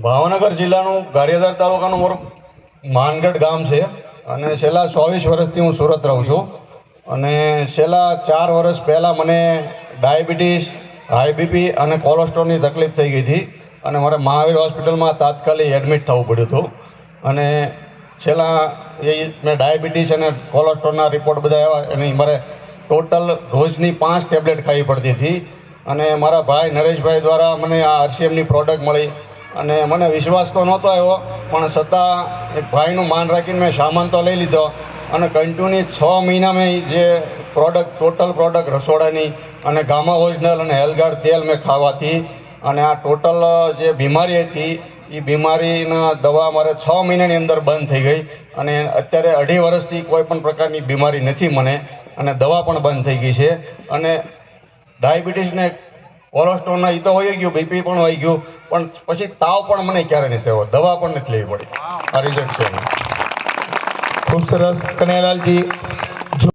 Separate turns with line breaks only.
ભાવનગર જિલ્લાનું ગારિયાધાર તાલુકાનું મારું માનગઢ ગામ છે અને છેલ્લા 24 વર્ષથી હું સુરત રહું છું અને છેલ્લા 4 વર્ષ પહેલાં મને ડાયાબિટીસ, હાઈ બીપી અને કોલેસ્ટ્રોલની તકલીફ થઈ ગઈ હતી અને મારે મહાવીર હોસ્પિટલમાં તાત્કાલિક એડમિટ થવું પડ્યું હતું અને છેલ્લા મેં ડાયાબિટીસ અને કોલેસ્ટ્રોલના રિપોર્ટ બધા આવ્યા અને મારે ટોટલ રોજની 5 ટેબ્લેટ ખાવી પડતી હતી અને મારા ભાઈ નરેશભાઈ દ્વારા મને આ RCMની પ્રોડક્ટ મળી અને મને વિશ્વાસ તો નહોતો આવ્યો પણ છતાં એક ભાઈનું માન રાખીને મેં સામાન તો લઈ લીધો અને કન્ટિન્યુ 6 મહિના મેં જે ટોટલ પ્રોડક્ટ રસોડાની અને ગામા ઓરિજિનલ અને હેલ્થગાર્ડ તેલ મેં ખાવાથી અને આ ટોટલ જે બીમારી હતી એ બીમારીના દવા મારે 6 મહિનાની અંદર બંધ થઈ ગઈ અને અત્યારે 2.5 વર્ષથી કોઈ પણ પ્રકારની બીમારી નથી મને અને દવા પણ બંધ થઈ ગઈ છે અને ડાયાબિટીસને કોલેસ્ટ્રોલના એ તો હોઈ ગયું, બીપી પણ હોઈ ગયું પણ પછી તાવ પણ મને ક્યારે નથી થયો, દવા પણ નથી લેવી પડી. આ રિઝલ્ટ છે.
ખૂબ સરસ કનૈયાલાલજી.